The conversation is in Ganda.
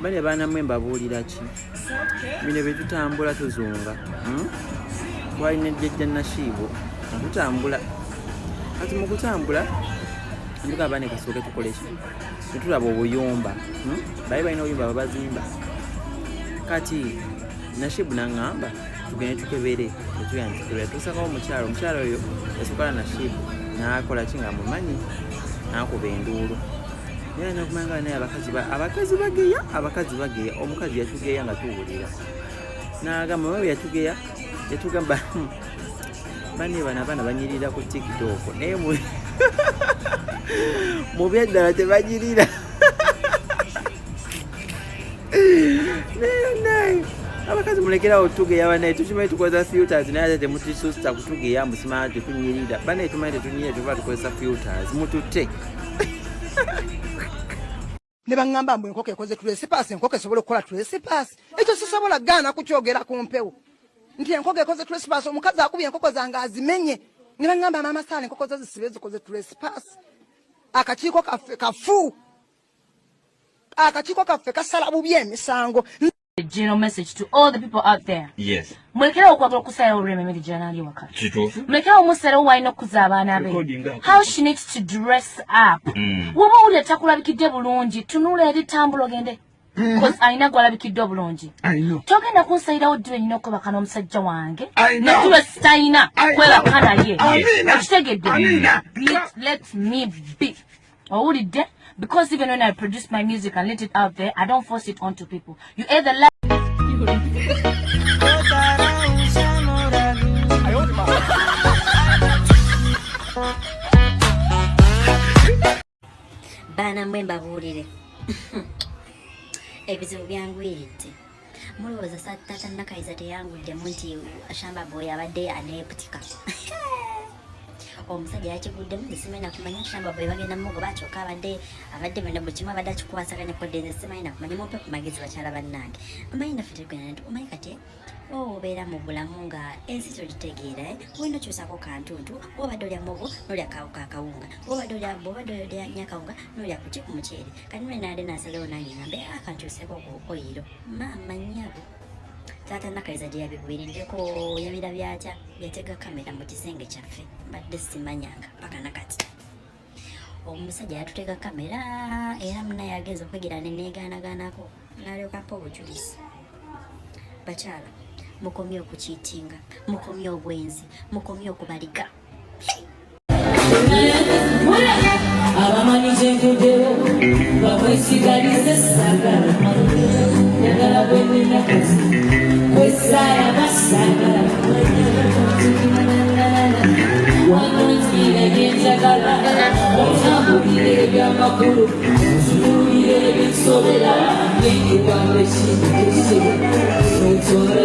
bale baana mwe mbabuulira ki bino bye tutambula tuzunga twalina ejjajja Nashiibo tutambula kati mu kutambula ndugamba ne kasooke tukole ki netulaba obuyumba bali balina obuyumba babazimba kati Nashiibu n'aŋŋamba tugende tukebere tetuyandikebera tusakawo omukyalo oyo yasukala Nashiibu n'akola ki nga mumanyi n'akuba enduulu naye nakumanga naye abakazi bageya omukazi yatugeya nga tuwulira n'agamba mwe yatugeya yatugamba bane abaana banyirira ku TikTok naye mu byeddala tebanyirira naye abakazi mulekerawo tugeya banaye tukimanyi tukozesa filters naye ate temutisusta kutugeya musimala tetunyirira banaye tumanyi tetunyirira tuba tukozesa filters mututte ne bangamba mbu enkoko ekoze tulesipaasi enkoko esobola okukola tulesipaasi ekyo sisobola gaana kukyogera ku mpewo nti enkoko ekoze tulesipaasi omukazi akubye enkoko zange azimenye ne bangamba maama Saala enkoko zo zisibe zikoze tulesipaasi akakiiko kaffe kasala bubi emisango. A general message to all the people out there. Yes. Mulekera okwagala okusalawo olw'emirimu gy'anaali waka. Kituufu. Mulekera omusalawo w'alina okuza abaana be. How she needs to dress up. Woba owulira takulabikidde bulungi tunula eri tambula ogende. Because alina gwalabikidde obulungi. Togenda kunsalirawo ddiba ennina okwebaka n'omusajja wange. Netuba sitalina kwebaka naye. Okitegedde. Let me be. Owulidde? Because even when I produce my music and let it out there, I don't force it onto people. You either like Bana mwemba buulire. Ebizibu byangwiridde. Mulowooza tata Nakayiza teyanguddemu nti Shamba Boy abadde aneeputika. Omusajja yakiguddemu simanyi nakumanya Shamba Boy bagenda mugoba kyokka abadde bonna buli kimu abadde akikwasaganya kodde nze simanyi nakumanya mumpe ku magezi bakyala bannange amanyi naffe tegenda nti omanyi kati obeera mu bulamu nga ensi togitegeera wenda okyusako kantuntu obadde olya mugo n'olya kakawunga obadde olya nyakawunga n'olya kuki ku muceere kati nwe naade nasalawo nange ngambe akankyuseko ku oyiro maama nnyabo Tata Nakayiza gye yabigwiriddeko yabira byatya yatega kamera mu kisenge kyaffe mbadde simanyanga paka nakati omusajja yatutega kamera era munaye agenza okwegira neneegaanaganako n'alyoka mpa obujulizi bakyala mukomye okukiitinga mukomye obwenzi mukomye okubaliga abamanyi kyenjogera babwesigalize essagala njagala bwenenakazi kwesaya basagala wanonzire byenjagala otambulire ebyamakulu otunuulire ebinsobera ng'ekigambo ekintu tekisebera n'otwala